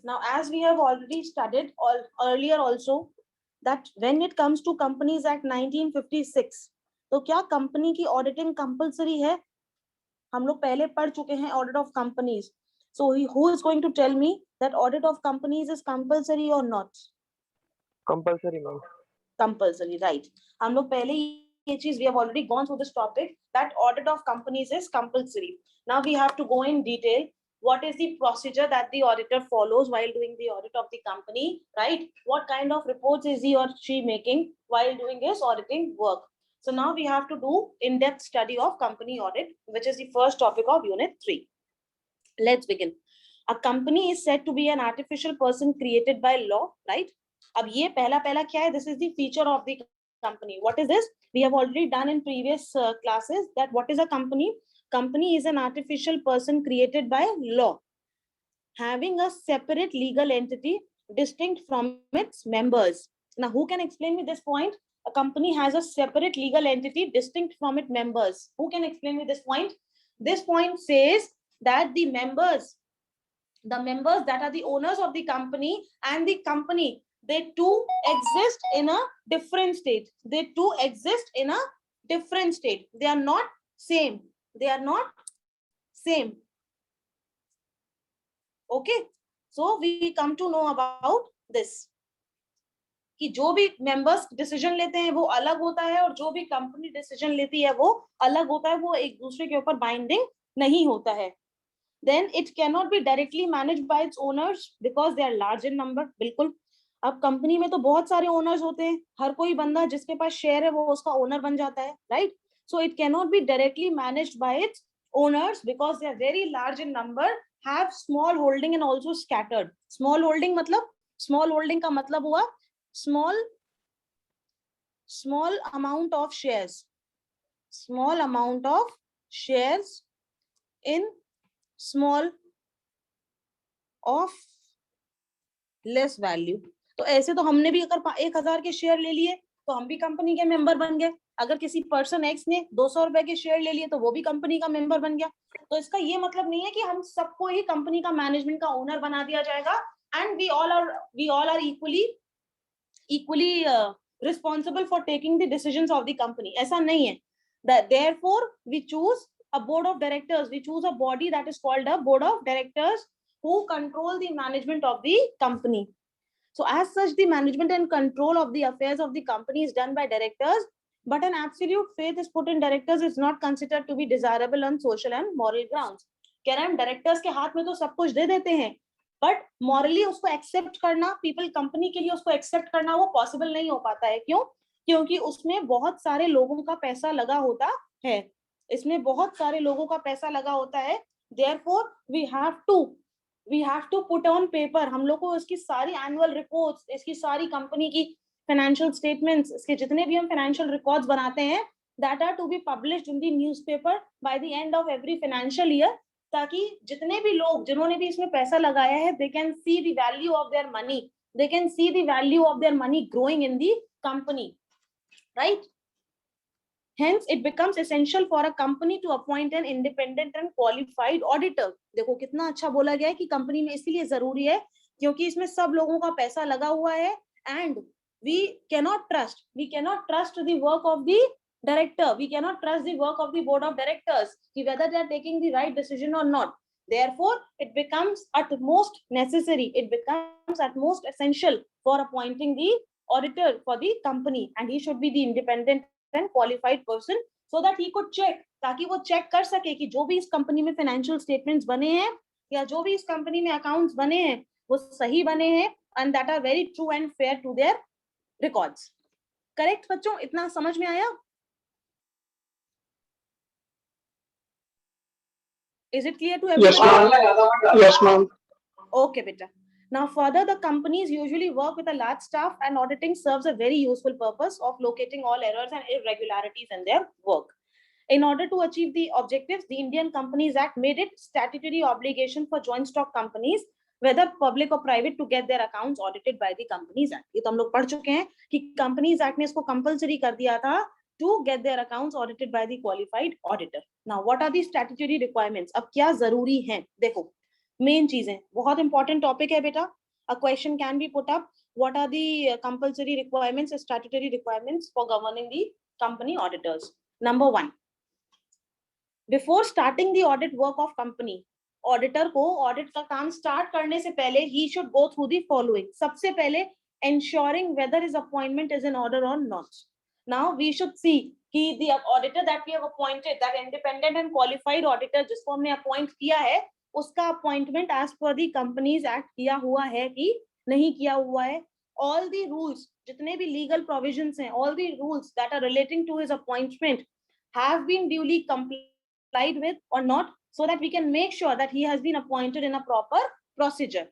Now, as we have already studied earlier also, that when it comes to Companies Act 1956, तो क्या company की auditing compulsory है? हम लोग पहले पढ़ चुके हैं audit of companies. So who is going to tell me that audit of companies is compulsory or not? Compulsory, ma'am. Compulsory, right? हम लोग पहले ये चीज we have already gone through this topic that audit of companies is compulsory. Now we have to go in detail. What is the procedure that the auditor follows while doing the audit of the company, right? What kind of reports is he or she making while doing his auditing work? So now we have to do in-depth study of company audit, which is the first topic of Unit 3. Let's begin. A company is said to be an artificial person created by law, right? अब ये पहला क्या है? This is the feature of the company. What is this? We have already done in previous classes that what is a company? Company is an artificial person created by law, having a separate legal entity distinct from its members. Now, who can explain me this point? A company has a separate legal entity distinct from its members. Who can explain me this point? This point says that the members that are the owners of the company and the company, they two exist in a different state. They two exist in a different state. They are not same. They are not same. Okay. So we come to know about this. कि जो भी members decision लेते हैं वो अलग होता है और जो भी कंपनी डिसीजन लेती है वो अलग होता है, वो एक दूसरे के ऊपर बाइंडिंग नहीं होता है. Then it cannot be directly managed by its owners because they are large in number. बिल्कुल. अब कंपनी में तो बहुत सारे ओनर्स होते हैं, हर कोई बंदा जिसके पास शेयर है वो उसका ओनर बन जाता है, right? So it cannot be directly managed by its owners because they are very large in number, have small holding and also scattered. Small holding का मतलब हुआ small amount of shares. Small amount of shares in small of less value. तो ऐसे तो हमने भी अगर 1000 के शेयर ले लिए तो हम भी कंपनी के मेंबर बन गए. अगर किसी पर्सन एक्स ने 200 रुपए के शेयर ले लिए तो वो भी कंपनी का मेंबर बन गया. तो इसका ये मतलब नहीं है कि हम सबको ही कंपनी का मैनेजमेंट का ओनर बना दिया जाएगा and we all are equally responsible for taking the decisions of the company. ऐसा नहीं है. Therefore we choose a board of directors. We choose a body that is called a board of directors who control the management of the company. So as such, the management and control of the affairs of the company is done by directors, but an absolute faith is put in directors is not considered to be desirable on social and moral grounds. कह रहे हैं हम directors के हाथ में तो सब कुछ दे देते हैं, बट मॉरली उसको एक्सेप्ट करना, पीपल कंपनी के लिए उसको एक्सेप्ट करना वो पॉसिबल नहीं हो पाता है. क्यों? क्योंकि उसमें बहुत सारे लोगों का पैसा लगा होता है. इसमें बहुत सारे लोगों का पैसा लगा होता है. Therefore we have to put on paper. हम लोग को इसकी सारी एनुअल रिपोर्ट्स, इसकी सारी कंपनी की फाइनेंशियल स्टेटमेंट्स, इसके जितने भी हम फाइनेंशियल रिकॉर्ड्स बनाते हैं, that are to be published in the newspaper by the end of every financial year, ताकि जितने भी लोग जिन्होंने भी इसमें पैसा लगाया है, they can see the value of their money. They can see the value of their money growing in the company, right? Hence, it becomes essential for a company to appoint an independent and qualified auditor. देखो कितना अच्छा बोला गया है कि company में इसलिए जरूरी है क्योंकि इसमें सब लोगों का पैसा लगा हुआ है and we cannot trust the work of the director. We cannot trust the work of the board of directors whether they are taking the right decision or not. Therefore, it becomes at most necessary. It becomes at most essential for appointing the auditor for the company, and he should be the independent and qualified person so that he could check, ताकि वो check कर सके कि जो भी इस company में financial statements बने हैं या जो भी इस कंपनी में अकाउंट्स बने हैं वो सही बने हैं and that are very true and fair to their records. Correct बच्चों? इतना समझ में आया? Is it clear to everyone? Yes, ma'am. Okay, beta. Now, further, the companies usually work with a large staff, and auditing serves a very useful purpose of locating all errors and irregularities in their work. In order to achieve the objectives, the Indian Companies Act made it statutory obligation for joint stock companies, whether public or private, to get their accounts audited by the Companies Act. ये तो हम लोग पढ़ चुके हैं कि Companies Act ने इसको compulsory कर दिया था to get their accounts audited by the qualified auditor. Now, what are the statutory requirements? अब क्या जरूरी है? देखो, मेन चीजें, बहुत इंपॉर्टेंट टॉपिक है बेटा. A question can be put up. What are the compulsory requirements, statutory requirements for governing the company auditors? Number one, before starting the audit work of company, auditor को audit का काम start करने से पहले he should go through the following. सबसे पहले ensuring whether his appointment is in order or not. Now we should see कि the auditor that we have appointed, that independent and qualified auditor जिसको हमने appoint किया है, उसका appointment as per the Companies Act किया हुआ है कि नहीं किया हुआ है. All the rules, जितने भी legal provisions हैं, all the rules that are relating to his appointment have been duly complied with or not, so that we can make sure that he has been appointed in a proper procedure.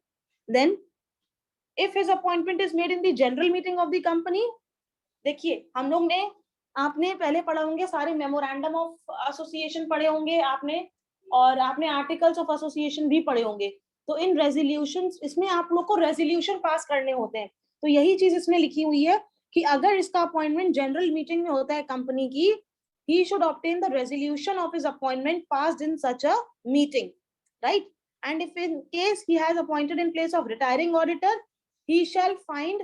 Then if his appointment is made in the general meeting of the company, देखिए हम लोग ने, आपने पहले पढ़े होंगे सारे memorandum of association पढ़े होंगे आपने, और आपने आर्टिकल्स ऑफ एसोसिएशन भी पढ़े होंगे. तो इन रेजोल्यूशंस, इसमें आप लोग को रेजोल्यूशन पास करने होते हैं. तो यही चीज इसमें लिखी हुई है कि अगर इसका अपॉइंटमेंट जनरल मीटिंग में होता है कंपनी की, he should obtain the resolution of his appointment passed in such a meeting, right? And if in case he has appointed in place of retiring auditor, he shall find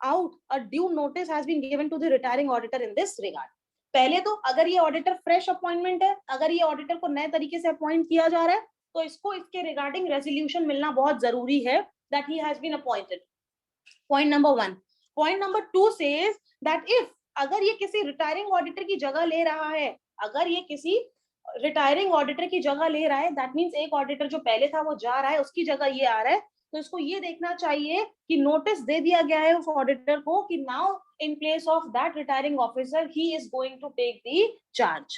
out a due notice has been given to the retiring auditor in this regard. पहले तो अगर ये auditor fresh appointment है, अगर ये auditor को नए तरीके से अपॉइंट किया जा रहा है, तो इसको इसके रिगार्डिंग रेजोल्यूशन मिलना बहुत जरूरी है that he has been appointed. Point number 1. Point number 2 says that if अगर ये किसी रिटायरिंग ऑडिटर की जगह ले रहा है, अगर ये किसी रिटायरिंग ऑडिटर की जगह ले रहा है, दैट मींस एक ऑडिटर जो पहले था वो जा रहा है, उसकी जगह ये आ रहा है, तो इसको ये देखना चाहिए कि नोटिस दे दिया गया है उस ऑडिटर को कि now in place of that retiring officer he is going to take the charge.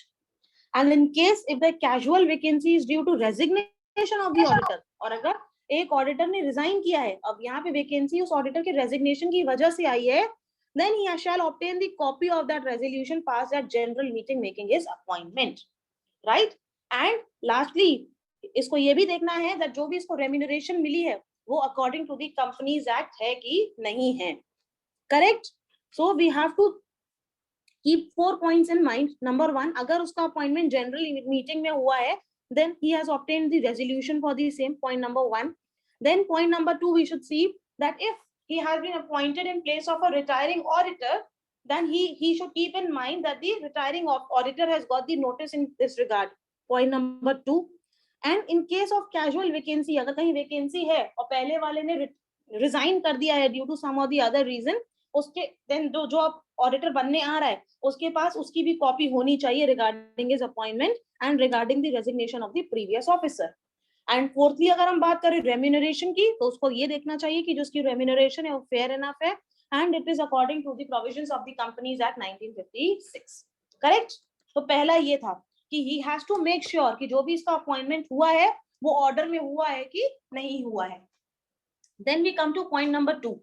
And in case if the casual vacancy is due to resignation of the auditor, और अगर एक ऑडिटर ने रिजाइन किया है, अब यहाँ पे वैकेंसी उस ऑडिटर के रेजिग्नेशन की वजह से आई है, then he shall obtain the copy of that resolution passed at general meeting making his appointment, right? And lastly, इसको ये भी देखना है that जो भी इसको remuneration मिली है वो according to the Companies Act है कि नहीं है, correct? So we have to keep 4 points in mind. Number 1, अगर उसका appointment general meeting में हुआ है, then he has obtained the resolution for the same. Point number 1. Then point number 2, we should see that if he has been appointed in place of a retiring auditor, then he should keep in mind that the retiring auditor has got the notice in this regard. Point number 2. And in case of casual vacancy, अगर कहीं vacancy है और पहले वाले ने resign कर दिया है due to some or the other reason, उसके then जो अब auditor बनने आ रहा है, उसके पास उसकी भी copy होनी चाहिए regarding his appointment and regarding the resignation of the previous officer. And fourthly अगर हम बात करें रेम्यूनरेशन की, तो उसको ये देखना चाहिए कि जो उसकी रेम्यूनरेशन है वो फेयर इनफ है and it is according to the provisions of the companies act 1956. Correct? तो पहला ये था कि he has to make sure कि जो भी इसका अपॉइंटमेंट हुआ है वो ऑर्डर में हुआ है कि नहीं हुआ है. Then we come to point number 2,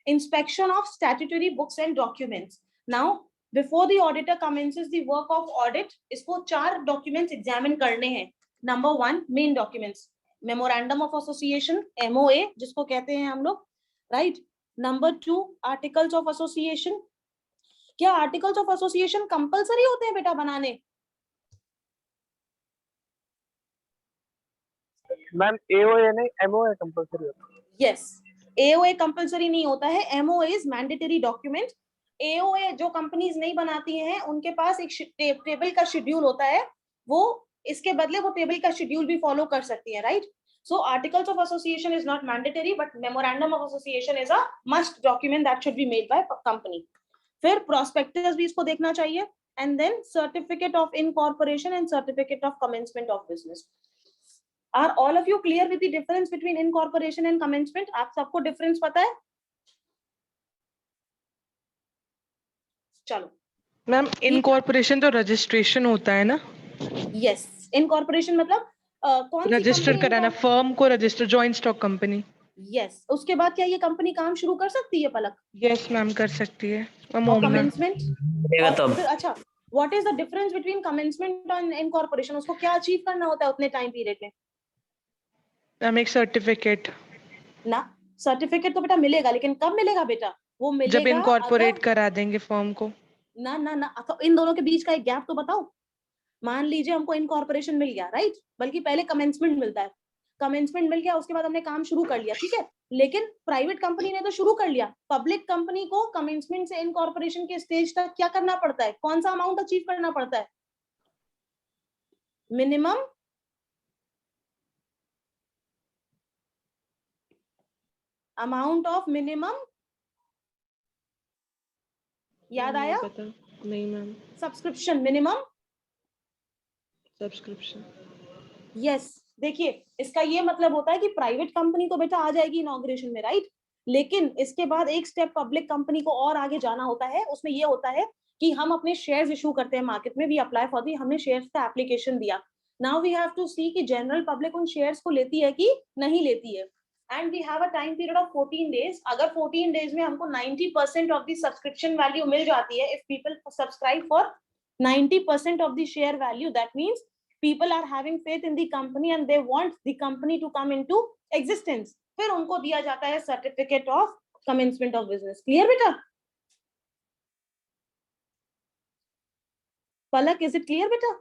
inspection of statutory books and documents. Now before the auditor commences the work of audit, इसको 4 डॉक्यूमेंट्स एग्जामिन करने हैं. Number 1, main documents, memorandum of association, MOA जिसको कहते हैं हम लोग, right? Number 2, articles of association. क्या articles of association compulsory होते हैं बेटा बनाने? मैम AOA नहीं, MOA कंपलसरी होता है. यस, AOA कंपलसरी नहीं होता है, MOA is mandatory document. AOA जो कंपनीज नहीं बनाती हैं उनके पास एक टेबल का शेड्यूल होता है, वो इसके बदले वो टेबल का शेड्यूल भी फॉलो कर सकती है, right? So articles of association is not mandatory but memorandum of association is a must document that should be made by company. फिर प्रोस्पेक्टस भी इसको देखना चाहिए and then certificate of incorporation and certificate of commencement of business. Are all of you clear with the difference between incorporation and commencement? आप सबको difference पता है? चलो मैम, इनकॉर्पोरेशन तो रजिस्ट्रेशन होता है ना? यस, इनकॉर्पोरेशन मतलब कौन सी रजिस्टर कंपनी कराना, फर्म को register, joint stock company. Yes, उसके बाद क्या ये कंपनी काम शुरू कर सकती है पलक? यस मैम, कर सकती है. कमेंसमेंट फिर अच्छा, what is the difference between commencement and incorporation? उसको क्या अचीव करना होता है उतने टाइम पीरियड में? मैम एक सर्टिफिकेट ना, सर्टिफिकेट तो बेटा मिलेगा, लेकिन कब मिलेगा बेटा? वो मिलेगा जब इनकॉर्पोरेट करा देंगे फर्म को. ना ना ना, तो इन दोनों के बीच का एक गैप तो बताओ. मान लीजिए हमको इनकॉर्पोरेशन मिल गया, राइट? बल्कि पहले कमेंसमेंट मिलता है. कमेंसमेंट मिल गया, उसके बाद हमने काम शुरू कर लिया, ठीक है। लेकिन प्राइवेट कंपनी ने तो शुरू कर लिया, पब्लिक कंपनी को कमेंसमेंट से इनकॉर्पोरेशन के स्टेज तक क्या करना पड़ता है, कौन सा अमाउंट अचीव करना पड़ता है, मिनिमम अमाउंट ऑफ मिनिमम, याद नहीं आया, पता, नहीं ma'am. Subscription, minimum subscription. Yes. देखिए इसका ये मतलब होता है कि प्राइवेट कंपनी तो बेटा आ जाएगी इनॉग्रेशन में, राइट, लेकिन इसके बाद एक स्टेप पब्लिक कंपनी को और आगे जाना होता है। उसमें ये होता है कि हम अपने शेयर्स इशू करते हैं मार्केट में, वी अप्लाई फॉर दी, हमने शेयर्स का एप्लीकेशन दिया, नाउ वी हैव टू सी कि जनरल पब्लिक उन शेयर्स को लेती है कि नहीं लेती है, and we have a time period of 14 days. अगर 14 डेज में हमको 90% ऑफ द सब्सक्रिप्शन वैल्यू मिल जाती है, if people subscribe for 90% of the share value, that means people are having faith in the company and they want the company to come into existence, फिर उनको दिया जाता है certificate of commencement of business. Clear बेटा? Palak, is it clear बेटा?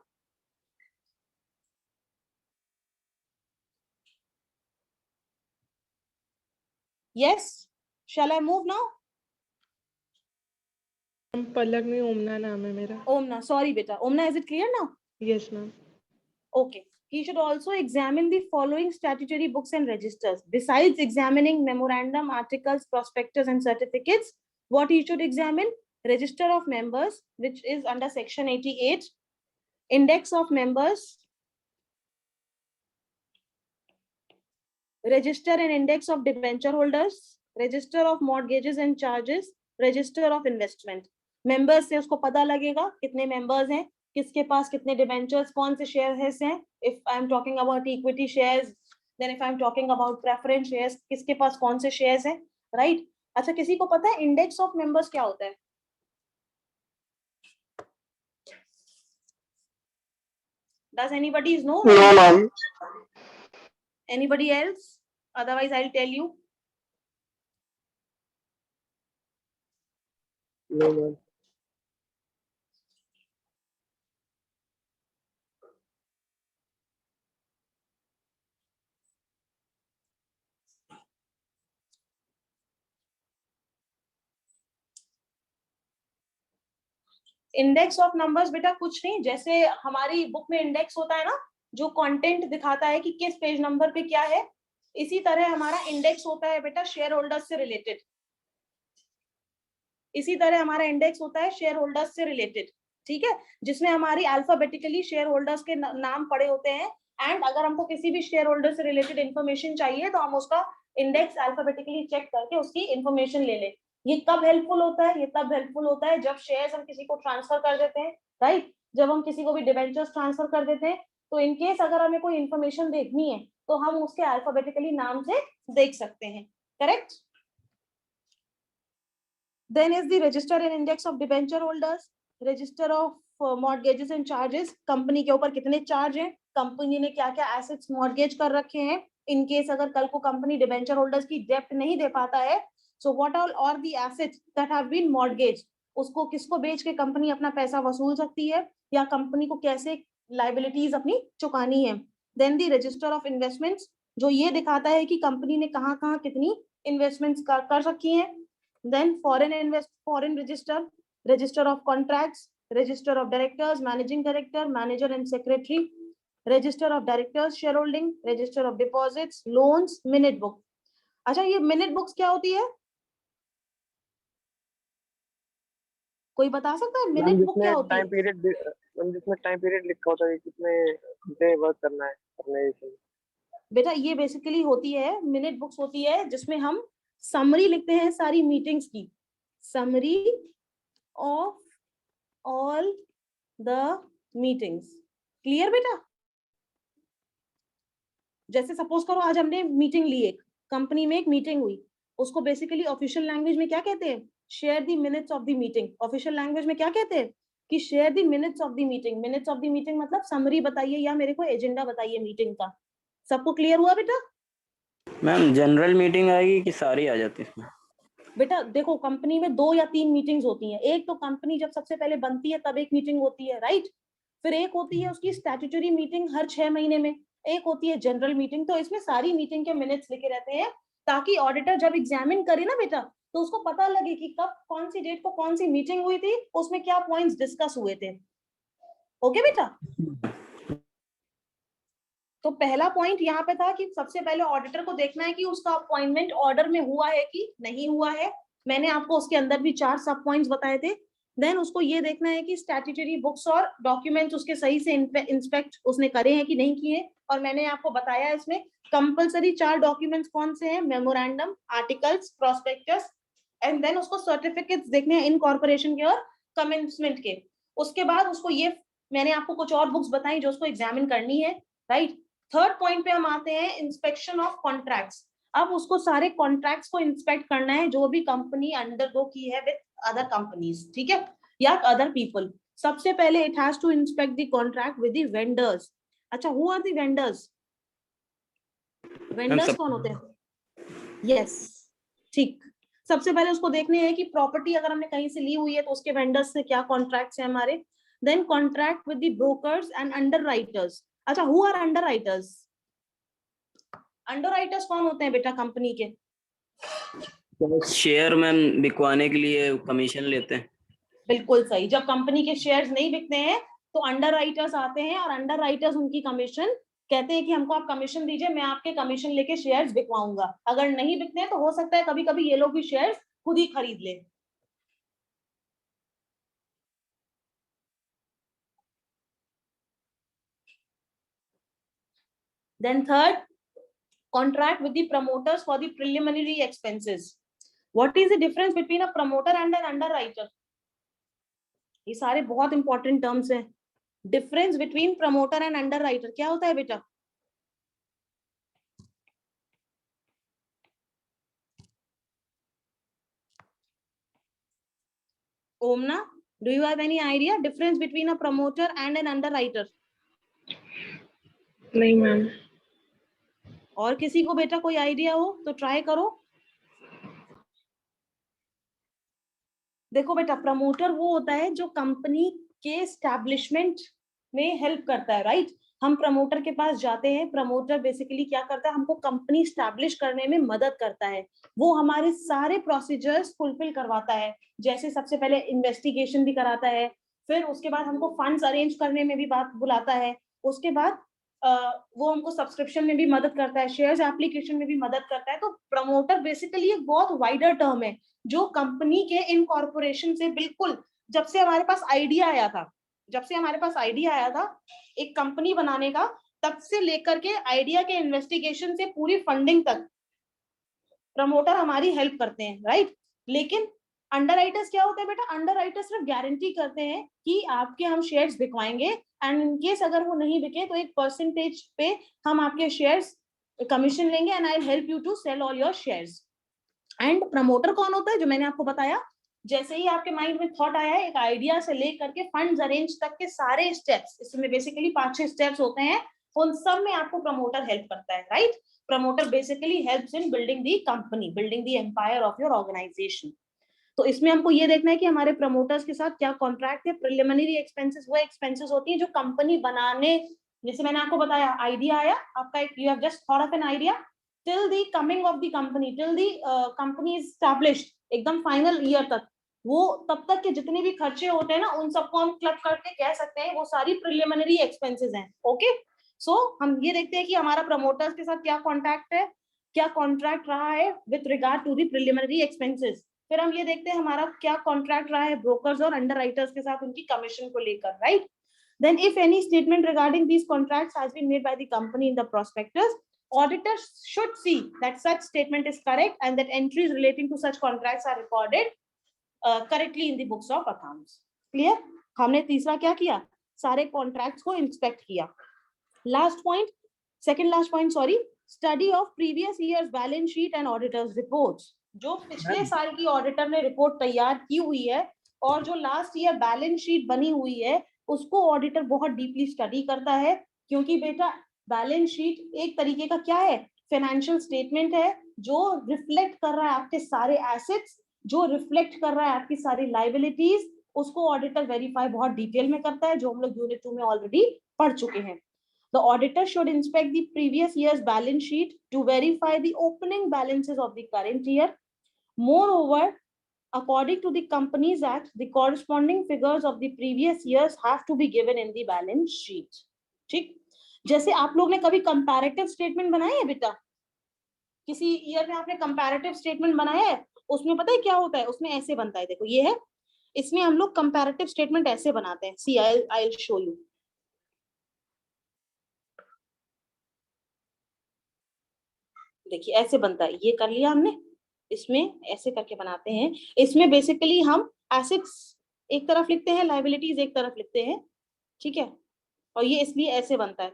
yes, shall I move now? Palak नहीं, ओमना नाम है मेरा। ओमना, सॉरी बेटा, Omna, is it clear now? Yes ma'am. Okay. He should also examine the following statutory books and registers. Besides examining memorandum, articles, prospectus, and certificates, what he should examine? Register of members, which is under section 88, index of members, register and index of debenture holders, register of mortgages and charges, register of investment. Members से उसको पता लगेगा कितने members हैं, किसके पास कितने debentures, कौन से शेयर्स हैं, if I am talking about equity shares, then if I am talking about preference shares, किसके पास कौन से शेयर्स हैं, राइट। अच्छा, किसी को पता है इंडेक्स ऑफ मेंबर्स क्या होता है? Does anybody know? No, ma'am. Anybody else? Otherwise I'll tell you. No, ma'am. Index of numbers बेटा कुछ नहीं, जैसे हमारी बुक में इंडेक्स होता है ना, जो कंटेंट दिखाता है कि किस पेज नंबर पे क्या है, इसी तरह हमारा इंडेक्स होता है बेटा शेयर होल्डर्स से रिलेटेड, इसी तरह हमारा इंडेक्स होता है शेयर होल्डर्स से रिलेटेड, ठीक है, जिसमें हमारी अल्फाबेटिकली शेयर होल्डर्स के नाम पड़े होते हैं, एंड अगर हमको किसी भी शेयर होल्डर से रिलेटेड इन्फॉर्मेशन चाहिए तो हम उसका इंडेक्स अल्फाबेटिकली चेक करके उसकी इन्फॉर्मेशन ले लें। ये कब हेल्पफुल होता है? ये तब हेल्पफुल होता है जब शेयर्स हम किसी को ट्रांसफर कर देते हैं, राइट, जब हम किसी को भी डिबेंचर्स ट्रांसफर कर देते हैं, तो इन केस अगर हमें कोई इन्फॉर्मेशन देखनी है तो हम उसके अल्फाबेटिकली नाम से देख सकते हैं, correct. Then is the register and index of debenture holders, register of mortgages and charges, company के ऊपर कितने चार्ज हैं, कंपनी ने क्या क्या एसेट्स मॉर्गेज कर रखे हैं, इन केस अगर कल को कंपनी डिबेंचर होल्डर्स की डेप्ट नहीं दे पाता है, so what all are the assets that have been mortgage, उसको किसको बेच के कंपनी अपना पैसा वसूल सकती है, या कंपनी को कैसे लाइबिलिटीज अपनी चुकानी है। Then the register of investments, जो ये दिखाता है कि कंपनी ने कहाँ कहाँ कितनी इन्वेस्टमेंट्स कर रखी हैं। Then foreign register, register of contracts, register of directors, managing director, manager and secretary, register of directors, shareholding, register of deposits, loans, minute book. अच्छा, ये minute books क्या होती है? कोई बता सकता है minute book क्या होती है? जिसमें टाइम पीरियड लिखा होता है कितने घंटे वर्क करना है ऑर्गेनाइजेशन। बेटा ये बेसिकली होती है, मिनट बुक्स होती है जिसमें हम समरी लिखते हैं सारी मीटिंग्स की, summary of all the meetings. Clear बेटा? जैसे सपोज करो आज हमने मीटिंग ली, एक कंपनी में एक मीटिंग हुई, उसको बेसिकली ऑफिशियल लैंग्वेज में क्या कहते हैं? Share the minutes of the meeting. Official language में क्या कहते हैं? कि share the minutes of the meeting. Minutes of the meeting मतलब समरी बताइए या मेरे को एजेंडा बताइए मीटिंग का। सबको क्लियर हुआ बेटा? मैम जनरल मीटिंग आएगी कि सारी आ जाती है? बेटा देखो, कंपनी में 2 या 3 मीटिंग्स होती हैं। एक तो कंपनी जब सबसे पहले बनती है तब एक मीटिंग होती है, राइट, फिर एक होती है उसकी स्टैट्यूटरी मीटिंग हर 6 महीने में, एक होती है जनरल मीटिंग। तो इसमें सारी मीटिंग के मिनट्स लिखे रहते हैं ताकि ऑडिटर जब एग्जामिन करे ना बेटा तो उसको पता लगे कि कब कौन सी डेट को कौन सी मीटिंग हुई थी, उसमें क्या पॉइंट्स डिस्कस हुए थे। ओके बेटा। तो पहला पॉइंट यहाँ पे था कि सबसे पहले ऑडिटर को देखना है कि उसका अपॉइंटमेंट ऑर्डर में हुआ है कि नहीं हुआ है। मैंने आपको उसके अंदर भी 4 सब पॉइंट्स बताए थे। देन उसको ये देखना है कि स्टैट्यूटरी बुक्स और डॉक्यूमेंट्स उसके सही से इंस्पेक्ट उसने करे हैं कि नहीं किए। और मैंने आपको बताया इसमें कंपलसरी 4 डॉक्यूमेंट्स कौन से हैं, memorandum, articles, prospectus and then उसको सर्टिफिकेट्स देखने हैं इनकॉर्पोरेशन के और कमेंसमेंट के। उसके बाद उसको ये मैंने आपको कुछ और बुक्स बताई जो उसको एग्जामिन करनी है, राइट। थर्ड पॉइंट पे हम आते हैं इंस्पेक्शन ऑफ कॉन्ट्रैक्ट्स। अब उसको सारे कॉन्ट्रैक्ट्स को इंस्पेक्ट करना है जो भी कंपनी अंडरगो की है विद अदर कंपनीज, ठीक है, या अदर पीपल। सबसे पहले it has to inspect the contract with the vendors. अच्छा, who are the vendors? Vendors कौन होते हैं? यस, ठीक। सबसे पहले उसको देखने हैं कि प्रॉपर्टी अगर हमने कहीं से ली हुई है तो उसके वेंडर्स से क्या कॉन्ट्रैक्ट्स हैं हमारे। Then contract with the brokers and underwriters. अच्छा, हु आर अंडरराइटर्स? अंडरराइटर्स कौन होते हैं बेटा कंपनी के? शेयर मैम बिकवाने के लिए कमीशन लेते हैं। बिल्कुल सही। जब कंपनी के शेयर्स नहीं बिकते हैं तो अंडरराइटर्स आते हैं और अंडरराइटर्स उनकी कमीशन कहते हैं कि हमको आप कमीशन दीजिए, मैं आपके कमीशन लेके शेयर्स बिकवाऊंगा। अगर नहीं बिकते हैं तो हो सकता है कभी कभी ये लोग भी शेयर्स खुद ही खरीद ले। Then third, contract with the promoters for the preliminary expenses. What is the difference between a promoter and an underwriter? ये सारे बहुत इंपॉर्टेंट टर्म्स हैं। Difference between promoter and underwriter क्या होता है बेटा? ओमना, do you have any idea difference between a promoter and an underwriter? नहीं ma'am. और किसी को बेटा कोई आइडिया हो तो ट्राई करो। देखो बेटा, प्रमोटर वो होता है जो कंपनी के एस्टैब्लिशमेंट में हेल्प करता है, राइट। हम प्रमोटर के पास जाते हैं। प्रमोटर बेसिकली क्या करता है, हमको कंपनी स्टैब्लिश करने में मदद करता है। वो हमारे सारे प्रोसीजर्स फुलफिल करवाता है, जैसे सबसे पहले इन्वेस्टिगेशन भी कराता है, फिर उसके बाद हमको फंड्स अरेंज करने में भी बात बुलाता है, उसके बाद वो हमको सब्सक्रिप्शन में भी मदद करता है, शेयर्स एप्लीकेशन में भी मदद करता है। तो प्रमोटर बेसिकली एक बहुत वाइडर टर्म है जो कंपनी के इनकॉर्पोरेशन से बिल्कुल जब से हमारे पास आइडिया आया था एक कंपनी बनाने का, तब से लेकर के आइडिया के इन्वेस्टिगेशन से पूरी फंडिंग तक प्रमोटर हमारी हेल्प करते हैं, राइट। लेकिन अंडरराइटर्स क्या होते हैं बेटा? अंडरराइटर्स सिर्फ गारंटी करते हैं कि आपके हम शेयर्स बिकवाएंगे एंड इन केस अगर वो नहीं बिके तो एक परसेंटेज पे हम आपके शेयर्स कमीशन लेंगे and I will help you to sell all your shares. And promoter कौन होता है? जो मैंने आपको बताया, जैसे ही आपके माइंड में थॉट आया है, एक आइडिया से लेकर के फंड्स अरेंज तक के सारे स्टेप्स, इसमें बेसिकली 5-6 स्टेप्स होते हैं, उन सब में आपको प्रमोटर हेल्प करता है, right. Promoter basically helps in building the company, building the empire of your organization. तो इसमें हमको ये देखना है कि हमारे प्रमोटर्स के साथ क्या कॉन्ट्रैक्ट है। प्रिलिमिनरी एक्सपेंसेस वो एक्सपेंसेस होती है जो कंपनी बनाने, जैसे मैंने आपको बताया आइडिया आया आपका, एक you have just thought of an idea till the coming of the company, till the company is established, एकदम फाइनल ईयर तक, वो तब तक के जितने भी खर्चे होते हैं ना, उन सबको हम क्लब करके कह सकते हैं वो सारी प्रिलिमिनरी एक्सपेंसेस हैं। ओके, सो हम ये देखते हैं कि हमारा प्रमोटर्स के साथ क्या कॉन्ट्रैक्ट है, क्या कॉन्ट्रैक्ट रहा है with regard to the preliminary expenses. फिर हम ये देखते हैं हमारा क्या कॉन्ट्रैक्ट रहा है ब्रोकर्स और अंडरराइटर्स के साथ उनकी कमीशन को लेकर, right. Then if any statement regarding these contracts has been made by the company in the prospectus, auditors should see that such statement is correct and that entries relating to such contracts are recorded correctly in the books of accounts. Clear? हमने तीसरा क्या किया? सारे contracts को inspect किया। Last point, second last point, sorry, study of previous year's balance sheet and auditors reports. जो पिछले साल की ऑडिटर ने रिपोर्ट तैयार की हुई है और जो लास्ट ईयर बैलेंस शीट बनी हुई है, उसको ऑडिटर बहुत डीपली स्टडी करता है, क्योंकि बेटा बैलेंस शीट एक तरीके का क्या है, फाइनेंशियल स्टेटमेंट है जो रिफ्लेक्ट कर रहा है आपके सारे एसेट्स, जो रिफ्लेक्ट कर रहा है आपकी सारी लाइबिलिटीज, उसको ऑडिटर वेरीफाई बहुत डिटेल में करता है, जो हम लोग यूनिट 2 में ऑलरेडी पढ़ चुके हैं। The auditor should inspect the previous year's balance sheet to verify the opening balances of the current year. Moreover, according to the Companies Act, the corresponding figures of the previous years have to be given in the balance sheet. ठीक, जैसे आप लोग ने कभी comparative statement बनाया है बेटा, किसी ईयर में आपने कंपैरेटिव स्टेटमेंट बनाया है, उसमें पता है क्या होता है, उसमें ऐसे बनता है, देखो ये है, इसमें हम लोग कंपैरेटिव स्टेटमेंट ऐसे बनाते हैं. सी आई विल शो यू. देखिए ऐसे बनता है, ये कर लिया हमने, इसमें ऐसे करके बनाते हैं. इसमें बेसिकली हम एसेट्स एक तरफ लिखते हैं, लायबिलिटीज एक तरफ लिखते हैं, ठीक है, और ये इसलिए ऐसे बनता है.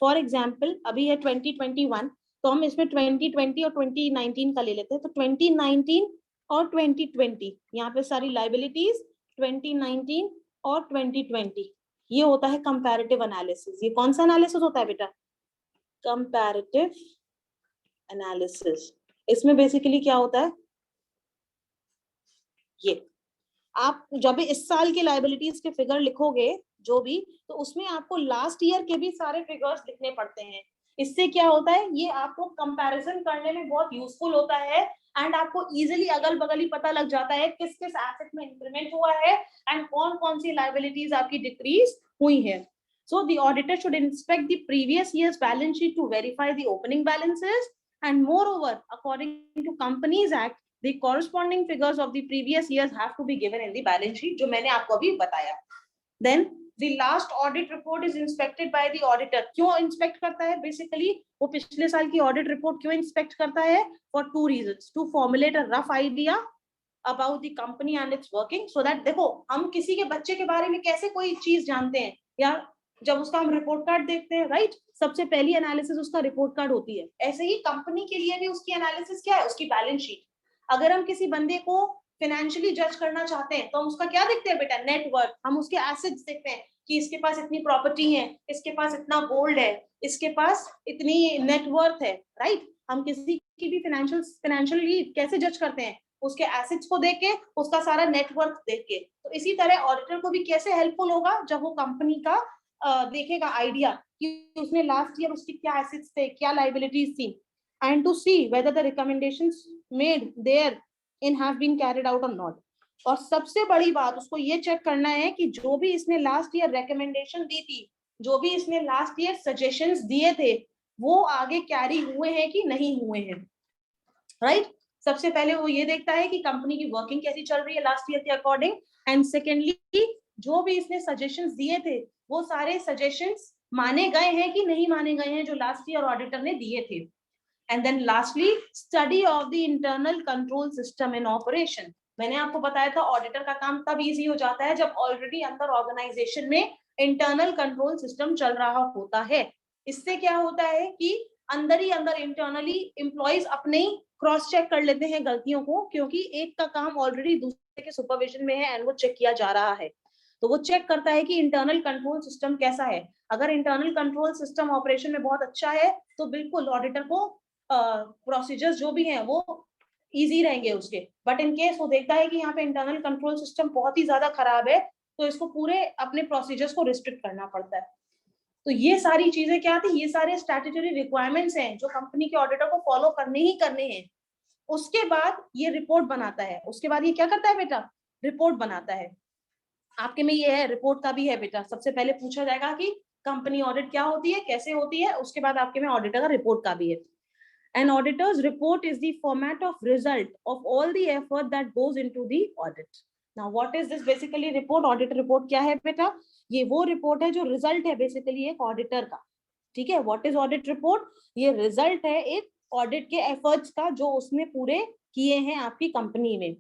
फॉर एग्जाम्पल अभी है 2021, तो हम इसमें 2020 और 2019 का ले लेते हैं. तो 2019 और 2020 यहाँ पे सारी लायबिलिटीज 2019 और 2020, ये होता है कंपैरेटिव एनालिसिस. ये कौन सा एनालिसिस होता है बेटा? Comparative analysis. इसमें बेसिकली क्या होता है, ये आप जब इस साल के लायबिलिटीज के फिगर लिखोगे जो भी, तो उसमें आपको लास्ट ईयर के भी सारे फिगर्स लिखने पड़ते हैं. इससे क्या होता है, ये आपको कंपैरिजन करने में बहुत यूजफुल होता है एंड आपको इजीली अगल बगल ही पता लग जाता है किस किस एसेट में इंक्रीमेंट हुआ है एंड कौन कौन सी लायबिलिटीज आपकी डिक्रीज हुई है. So the auditor should inspect the previous year's balance sheet to verify the opening balances, and moreover, according to Companies Act, the corresponding figures of the previous years have to be given in the balance sheet, जो मैंने आपको अभी बताया. Then the last audit report is inspected by the auditor. क्यों inspect करता है? Basically वो पिछले साल की ऑडिट रिपोर्ट क्यों इंस्पेक्ट करता है? For 2 reasons. To formulate a rough idea about the company and its working, so that देखो हम किसी के बच्चे के बारे में कैसे कोई चीज जानते हैं, या जब उसका हम रिपोर्ट कार्ड देखते हैं, राइट, सबसे पहली एनालिसिस उसका रिपोर्ट कार्ड होती है. ऐसे ही कंपनी के लिए भी उसकी एनालिसिस क्या है? उसकी बैलेंस शीट. अगर हम किसी बंदे को फाइनेंशियली जज करना चाहते हैं तो हम उसका क्या देखते हैं बेटा? नेटवर्थ. हम उसके एसेट्स देखते हैं कि इसके पास इतनी प्रॉपर्टी है, इसके पास इतना गोल्ड है, इसके पास इतनी नेटवर्थ है, राइट. हम किसी की भी फाइनेंशियली कैसे जज करते हैं? उसके एसेट्स को देख के, उसका सारा नेटवर्थ देख के. तो इसी तरह ऑडिटर को भी कैसे हेल्पफुल होगा, जब वो कंपनी का देखेगा आइडिया कि उसने लास्ट ईयर उसकी क्या एसेट्स थे, क्या लायबिलिटीज थी, and to see whether the recommendations made there in have been carried out or not. और सबसे बड़ी बात, उसको ये चेक करना है कि जो भी इसने लास्ट ईयर रिकमेंडेशन दी थी, जो भी इसने लास्ट ईयर सजेशंस दिए थे, वो आगे कैरी हुए हैं कि नहीं हुए हैं, राइट. सबसे पहले वो ये देखता है कि कंपनी की वर्किंग कैसी चल रही है लास्ट ईयर के अकॉर्डिंग, एंड सेकेंडली जो भी इसने सजेशंस दिए थे वो सारे सजेशंस माने गए हैं कि नहीं माने गए हैं जो लास्ट ईयर ऑडिटर ने दिए थे. And then lastly study of the internal control system in operation. मैंने आपको बताया था ऑडिटर का काम तब इजी हो जाता है जब ऑलरेडी अंदर ऑर्गेनाइजेशन में इंटरनल कंट्रोल सिस्टम चल रहा होता है. इससे क्या होता है कि अंदर ही अंदर इंटरनली एम्प्लॉइज अपने ही क्रॉस चेक कर लेते हैं गलतियों को, क्योंकि एक का काम ऑलरेडी दूसरे के सुपरविजन में है एंड वो चेक किया जा रहा है. तो वो चेक करता है कि इंटरनल कंट्रोल सिस्टम कैसा है. अगर इंटरनल कंट्रोल सिस्टम ऑपरेशन में बहुत अच्छा है तो बिल्कुल ऑडिटर को प्रोसीजर्स जो भी हैं वो इजी रहेंगे उसके. बट इन केस वो देखता है कि यहाँ पे इंटरनल कंट्रोल सिस्टम बहुत ही ज्यादा खराब है, तो इसको पूरे अपने प्रोसीजर्स को रिस्ट्रिक्ट करना पड़ता है. तो ये सारी चीजें क्या थी? ये सारे स्टैट्यूटरी रिक्वायरमेंट्स हैं जो कंपनी के ऑडिटर को फॉलो करने ही करने हैं. उसके बाद ये रिपोर्ट बनाता है. उसके बाद ये क्या करता है बेटा? रिपोर्ट बनाता है. आपके में ये है, रिपोर्ट का भी है बेटा. सबसे पहले पूछा जाएगा कि कंपनी ऑडिट क्या होती है, कैसे होती है, उसके बाद आपके में ऑडिटर का रिपोर्ट का भी है. An auditor's report is the format of result of all the effort that goes into the audit. Now what is this basically report? Audit report क्या है बेटा? ये वो रिपोर्ट है जो रिजल्ट है बेसिकली एक ऑडिटर का. ठीक है, व्हाट इज ऑडिट रिपोर्ट? ये रिजल्ट है एक ऑडिट के एफर्ट्स का जो उसने पूरे किए हैं आपकी कंपनी में.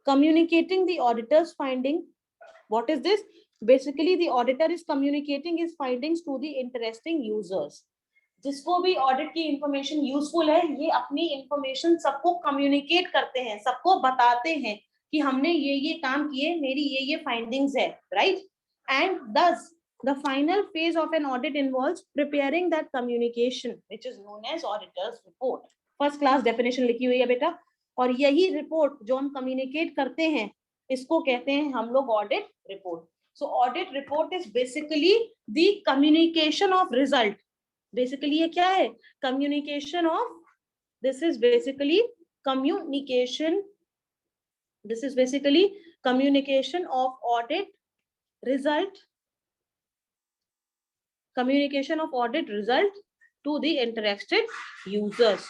Communicating the auditor's finding. What is this? Basically the auditor is communicating his findings to the interesting users. जिसको भी ऑडिट की इंफॉर्मेशन यूजफुल है, ये अपनी इंफॉर्मेशन सबको कम्युनिकेट करते हैं, सबको बताते हैं कि हमने ये काम किए, मेरी ये फाइंडिंग्स है, right. And thus the final phase of an audit involves preparing that communication, which is known as auditor's report. First class definition लिखी हुई है बेटा. और यही रिपोर्ट जो हम कम्युनिकेट करते हैं, इसको कहते हैं हम लोग audit report. So audit report is basically the communication of result. Basically ये क्या है? Communication of, this is basically communication. This is basically communication of audit result. Communication of audit result to the interested users.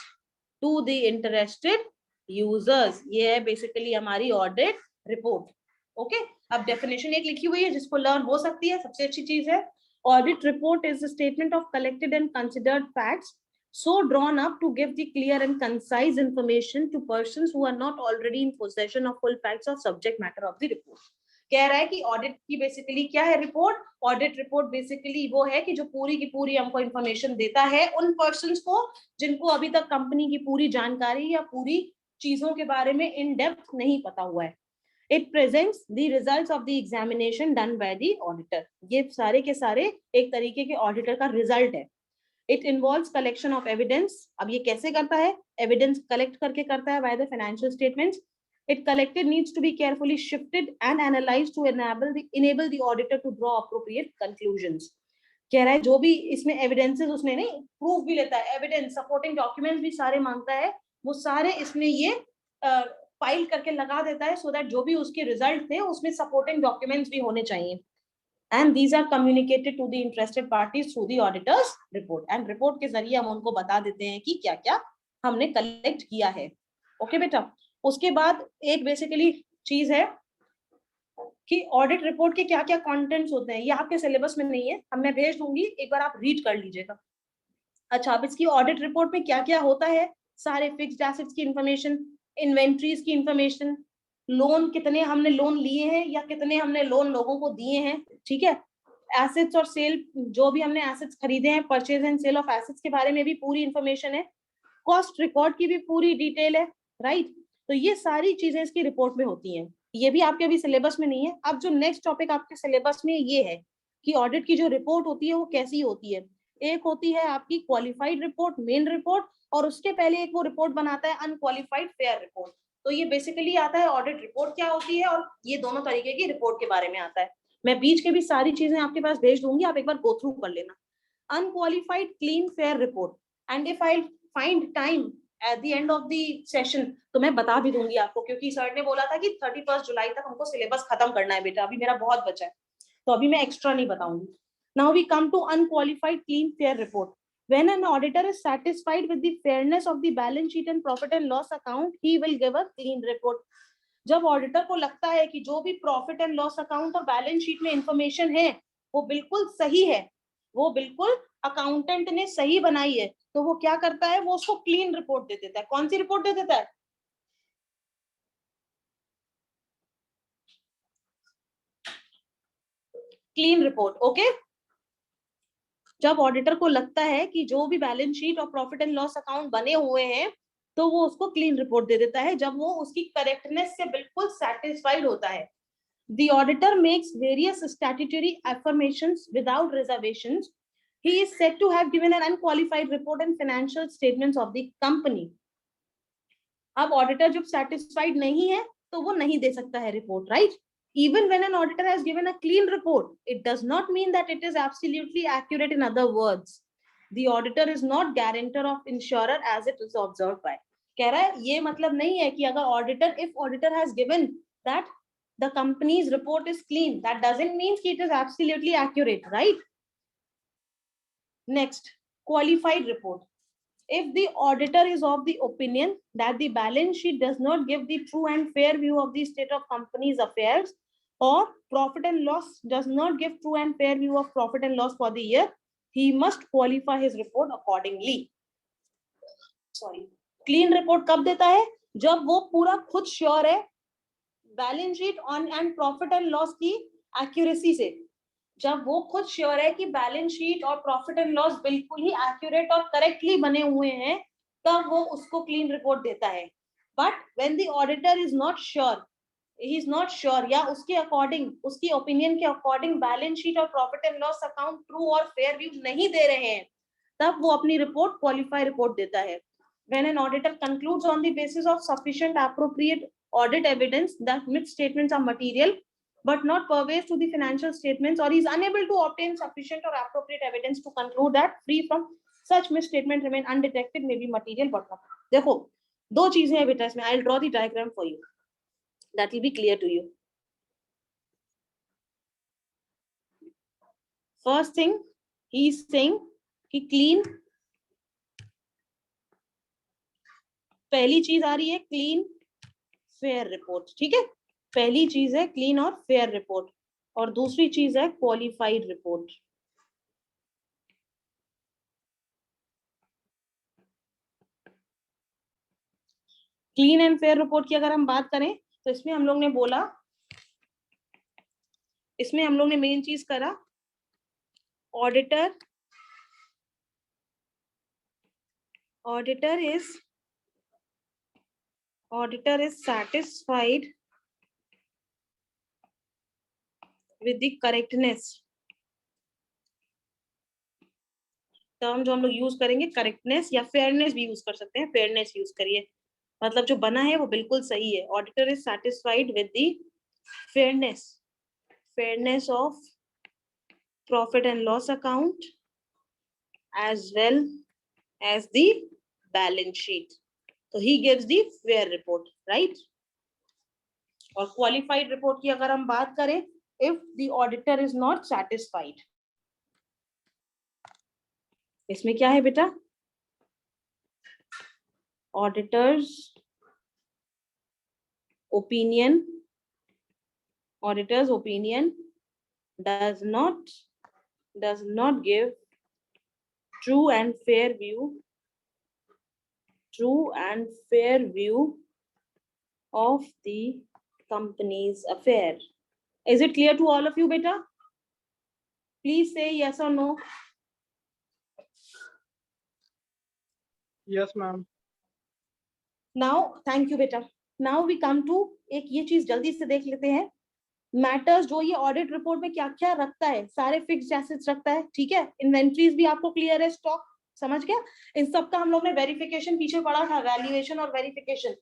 To the interested users. ये है basically हमारी audit report. Okay? अब definition एक लिखी हुई है जिसको learn हो सकती है, सबसे अच्छी चीज है. Audit report is a statement of collected and considered facts so drawn up to give the clear and concise information to persons who are not already in possession of full facts or subject matter of the report. कह रहा है कि audit की basically क्या है report? Audit report basically वो है कि जो पूरी की पूरी हमको इंफॉर्मेशन देता है उन पर्संस को जिनको अभी तक कंपनी की पूरी जानकारी या पूरी चीजों के बारे में इन डेप्थ नहीं पता हुआ है. It presents the results of the examination done by the auditor. ये सारे के सारे एक तरीके के ऑडिटर का रिजल्ट है. It involves collection of evidence. अब ये कैसे करता है? एविडेंस कलेक्ट करके करता है by the financial statements. It collected needs to be carefully shifted and analyzed to enable the auditor to draw appropriate conclusions. कह रहा है जो भी इसमें एविडेंसेस उसने नहीं प्रूफ भी लेता है, एविडेंस सपोर्टिंग डॉक्यूमेंट्स भी सारे मांगता है, वो सारे इसमें ये फाइल करके लगा देता है सो दैट जो भी उसके रिजल्ट थे उसमें सपोर्टिंग डॉक्यूमेंट्स भी होने चाहिए. And these are communicated to the interested parties through the auditor's report. And report के जरिए हम उनको बता देते हैं कि क्या क्या हमने कलेक्ट किया है. ओके बेटा. उसके बाद एक बेसिकली चीज है कि ऑडिट रिपोर्ट के क्या क्या कंटेंट्स होते हैं. ये आपके सिलेबस में नहीं है, हम मैं भेज दूंगी, एक बार आप रीड कर लीजिएगा. अच्छा, अब इसकी ऑडिट रिपोर्ट में क्या क्या होता है? सारे फिक्स्ड एसेट्स की इंफॉर्मेशन, इन्वेंट्रीज की इंफॉर्मेशन, लोन कितने हमने लोन लिए हैं या कितने हमने लोन लोगों को दिए हैं, ठीक है. एसेट्स और सेल, जो भी हमने एसेट्स खरीदे हैं, purchase and sale of assets के बारे में भी पूरी इंफॉर्मेशन है. कॉस्ट रिकॉर्ड की भी पूरी डिटेल है, राइट. तो ये सारी चीजें इसकी रिपोर्ट में होती हैं. ये भी आपके अभी सिलेबस में नहीं है. अब जो नेक्स्ट टॉपिक आपके सिलेबस में ये है कि ऑडिट की जो रिपोर्ट होती है वो कैसी होती है. एक होती है आपकी क्वालिफाइड रिपोर्ट, मेन रिपोर्ट, और उसके पहले एक वो रिपोर्ट बनाता है अनक्वालिफाइड फेयर रिपोर्ट. तो ये बेसिकली आता है ऑडिट रिपोर्ट क्या होती है, और ये दोनों तरीके की रिपोर्ट के बारे में आता है. मैं बीच के भी सारी चीजें आपके पास भेज दूंगी, आप एक बार गो थ्रू कर लेना. Unqualified clean fair report, and if I find time at the end of the session तो मैं बता भी दूंगी आपको, क्योंकि सर ने बोला था कि 31 जुलाई तक हमको सिलेबस खत्म करना है बेटा, अभी मेरा बहुत बचा है, तो अभी मैं एक्स्ट्रा नहीं बताऊंगी. Now we come to unqualified clean fair report. When an auditor is satisfied with the fairness of the balance sheet and profit and loss account, he will give a clean report. जब auditor को लगता है कि जो भी profit and loss account और balance sheet में information है वो बिल्कुल सही है, वो बिल्कुल अकाउंटेंट ने सही बनाई है, तो वो क्या करता है, वो उसको क्लीन रिपोर्ट दे देता है. कौन सी रिपोर्ट दे देता है? Clean report. ओके. जब ऑडिटर को लगता है कि जो भी बैलेंस शीट और प्रॉफिट एंड लॉस अकाउंट बने हुए हैं तो वो उसको क्लीन रिपोर्ट दे देता है, जब वो उसकी करेक्टनेस से बिल्कुल सेटिस्फाइड होता है. The auditor makes various statutory affirmations without reservations. He is said to have given an unqualified report and financial statements of the company. अब ऑडिटर जब सेटिस्फाइड नहीं है तो वो नहीं दे सकता है report, right. Even when an auditor has given a clean report, it does not mean that it is absolutely accurate. In other words, the auditor is not guarantor of insurer as it is observed by. कह रहा है ये मतलब नहीं है कि अगर auditor, if auditor has given that the company's report is clean, that doesn't mean it is absolutely accurate, right? Next, qualified report. If the auditor is of the opinion that the balance sheet does not give the true and fair view of the state of company's affairs, or profit and loss does not give true and fair view of profit and loss for the year, he must qualify his report accordingly. Sorry. Clean report कब देता है? जब वो पूरा खुद sure है balance sheet on and profit and loss की accuracy से. जब वो खुद श्योर है कि बैलेंस शीट और प्रॉफिट एंड लॉस बिल्कुल ही एक्यूरेट और करेक्टली बने हुए हैं, तब वो उसको क्लीन रिपोर्ट देता है. But when the auditor is not sure, he is not sure, या उसके अकॉर्डिंग, उसकी ओपिनियन के अकॉर्डिंग बैलेंस शीट और profit and loss account true और फेयर व्यू नहीं दे रहे हैं, तब वो अपनी रिपोर्ट क्वालिफाई रिपोर्ट देता है. When an auditor concludes on the basis of sufficient appropriate audit evidence that misstatements are material, but not pervasive to the financial statements, or is unable to obtain sufficient or appropriate evidence to conclude that free from such misstatement remain undetected may be material but not. देखो दो चीजें हैं बेटा इसमें. I'll draw the diagram for you. That will be clear to you. First thing he is saying कि clean, पहली चीज आ रही है clean fair report. ठीक है, पहली चीज है clean और fair report, और दूसरी चीज है qualified report. Clean and fair report की अगर हम बात करें तो इसमें हम लोग ने बोला, इसमें हम लोग ने मेन चीज करा auditor is satisfied with the correctness. Term जो हम लोग यूज करेंगे करेक्टनेस या फेयरनेस भी यूज कर सकते हैं. फेयरनेस यूज करिए, मतलब जो बना है वो बिल्कुल सही है. Auditor is satisfied with the fairness of profit and loss account as well as the balance sheet. तो he gives the fair report, right. और क्वालिफाइड रिपोर्ट की अगर हम बात करें, if the auditor is not satisfied, इसमें क्या है बेटा, auditor's opinion does not give true and fair view of the company's affair. Is it clear to all of you, beta? Please say yes or no. Yes, ma'am. Now, thank you बेटा. Now we come to एक ये चीज जल्दी से देख लेते हैं. Matters जो ये ऑडिट रिपोर्ट में क्या क्या रखता है, सारे फिक्स्ड एसेट्स रखता है. ठीक है, इन्वेंट्रीज भी आपको क्लियर है, स्टॉक समझ गया. इन सब का हम लोग ने वेरिफिकेशन पीछे पढ़ा था, वैल्यूएशन और वेरिफिकेशन.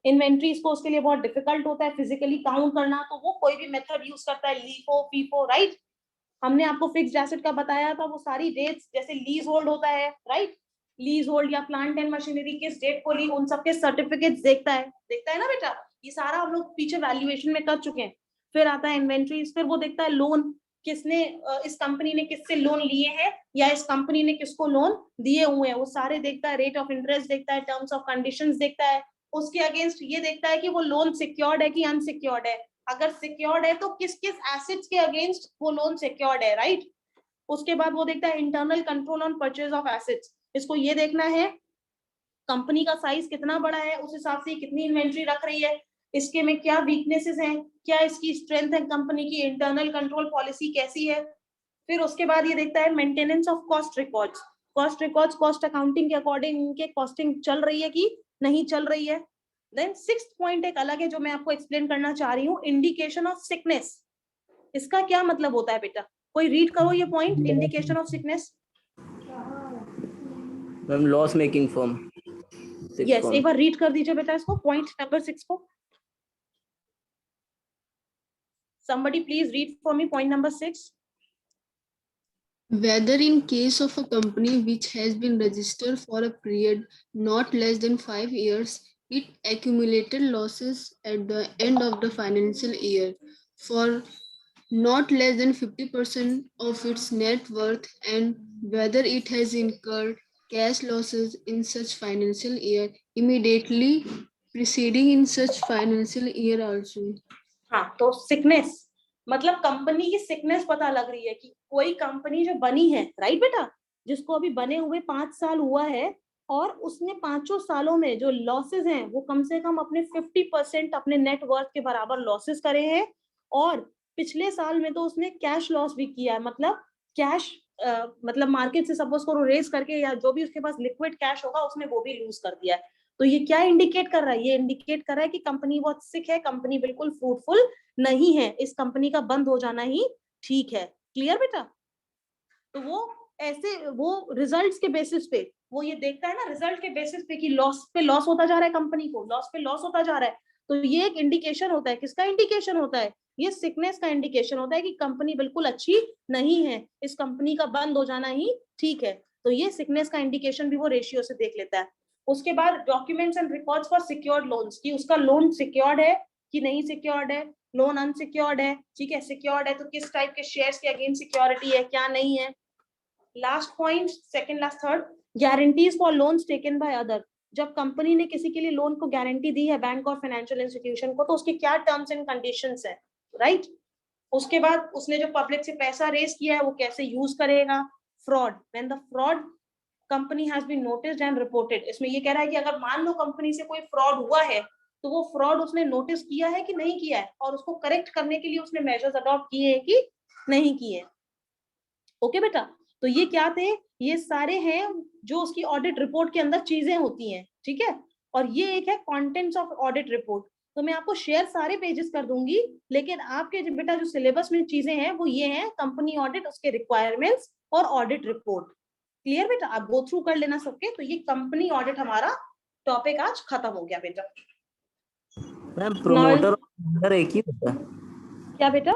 इन्वेंट्रीज को उसके लिए बहुत डिफिकल्ट होता है फिजिकली काउंट करना, तो वो कोई भी मेथड यूज करता है, लीफो फीफो, राइट. हमने आपको फिक्स्ड एसेट का बताया था, वो सारी डेट्स जैसे लीज होल्ड होता है, राइट. लीज होल्ड या प्लांट एंड मशीनरी किस डेट को ली, उन सबके सर्टिफिकेट्स देखता है ना बेटा. ये सारा हम लोग पीछे वैल्यूएशन में कर चुके हैं. फिर आता है इन्वेंट्रीज, फिर वो देखता है लोन, किसने इस कंपनी ने किससे लोन लिए हैं या इस कंपनी ने किसको लोन दिए हुए हैं, वो सारे देखता है. रेट ऑफ इंटरेस्ट देखता है, टर्म्स ऑफ कंडीशंस देखता है. उसके अगेंस्ट ये देखता है कि वो लोन सिक्योर्ड है कि अनसिक्योर्ड है. अगर सिक्योर्ड है तो किस किस एसेट्स के अगेंस्ट वो लोन सिक्योर्ड है, राइट. उसके बाद वो देखता है internal control on purchase of assets. इसको ये देखना है कंपनी का साइज कितना बड़ा है, उस हिसाब से कितनी इन्वेंट्री रख रही है, इसके में क्या वीकनेसेस हैं, क्या इसकी स्ट्रेंथ है, कंपनी की इंटरनल कंट्रोल पॉलिसी कैसी है. फिर उसके बाद ये देखता है maintenance of cost records. Cost accounting के अकॉर्डिंग इनके कॉस्टिंग चल रही है कि नहीं चल रही है. देन 6th पॉइंट एक अलग है जो मैं आपको एक्सप्लेन करना चाह रही हूँ, इंडिकेशन ऑफ सिकनेस. इसका क्या मतलब होता है बेटा, कोई रीड करो ये point, indication of sickness. Ma'am loss making firm. Yes, एक बार रीड कर दीजिए बेटा इसको, पॉइंट नंबर 6 को. Somebody please read for me point number 6. Whether in case of a company which has been registered for a period not less than 5 years, it accumulated losses at the end of the financial year for not less than 50% of its net worth, and whether it has incurred cash losses in such financial year immediately preceding in such financial year also. हाँ, तो sickness मतलब company की sickness पता लग रही है कि कोई कंपनी जो बनी है, राइट बेटा, जिसको अभी बने हुए 5 साल हुआ है और उसने 5 सालों में जो लॉसेस हैं वो कम से कम अपने 50% अपने नेट वर्थ के बराबर लॉसेस करे हैं, और पिछले साल में तो उसने कैश लॉस भी किया है. मतलब कैश मतलब मार्केट से सपोज करो रेज करके या जो भी उसके पास लिक्विड कैश होगा उसने वो भी लूज कर दिया है. तो ये क्या इंडिकेट कर रहा है, ये इंडिकेट कर रहा है कि कंपनी बहुत सिक है, कंपनी बिल्कुल फ्रूटफुल नहीं है, इस कंपनी का बंद हो जाना ही ठीक है. क्लियर बेटा. तो वो ऐसे वो रिजल्ट्स के बेसिस पे वो ये देखता है ना, रिजल्ट के बेसिस पे कि लॉस पे लॉस होता जा रहा है, कंपनी को लॉस पे लॉस होता जा रहा है. तो ये एक इंडिकेशन होता है, किसका इंडिकेशन होता है, ये सिकनेस का इंडिकेशन होता है कि कंपनी बिल्कुल अच्छी नहीं है, इस कंपनी का बंद हो जाना ही ठीक है। तो ये सिकनेस का इंडिकेशन भी वो रेशियो से देख लेता है। उसके बाद documents and records for secured loans, कि उसका लोन सिक्योर्ड है कि नहीं सिक्योर्ड है, लोन अनसिक्योर्ड है, ठीक है, सिक्योर्ड है तो किस टाइप के शेयर्स के अगेंस्ट सिक्योरिटी है, क्या नहीं है। Last point, second last third, guarantees for loans taken by other. जब कंपनी ने किसी के लिए लोन को गारंटी दी है, बैंक और फाइनेंशियल इंस्टीट्यूशन को, तो उसके क्या टर्म्स एंड कंडीशंस है, राइट। उसके बाद उसने जो पब्लिक से पैसा रेज किया है वो कैसे यूज करेगा। Fraud, when the fraud company has been noticed and reported, इसमें ये कह रहा है कि अगर मान लो कंपनी से कोई फ्रॉड हुआ है तो वो फ्रॉड उसने नोटिस किया है कि नहीं किया है, और उसको करेक्ट करने के लिए उसने मेजर्स अडॉप्ट किए हैं कि नहीं किए। ओके बेटा, तो ये क्या थे, ये सारे हैं जो उसकी ऑडिट रिपोर्ट के अंदर चीजें होती हैं, ठीक है। और ये एक है कंटेंट्स ऑफ ऑडिट रिपोर्ट। तो मैं आपको शेयर सारे पेजेस कर दूंगी, लेकिन आपके बेटा जो सिलेबस में चीजें हैं वो ये हैं, कंपनी ऑडिट, उसके रिक्वायरमेंट्स और ऑडिट रिपोर्ट। क्लियर बेटा, आप गो थ्रू कर लेना सबके। तो ये कंपनी ऑडिट हमारा टॉपिक आज खत्म हो गया बेटा। मैम प्रोमोटर और एक ही होता है? क्या बेटा?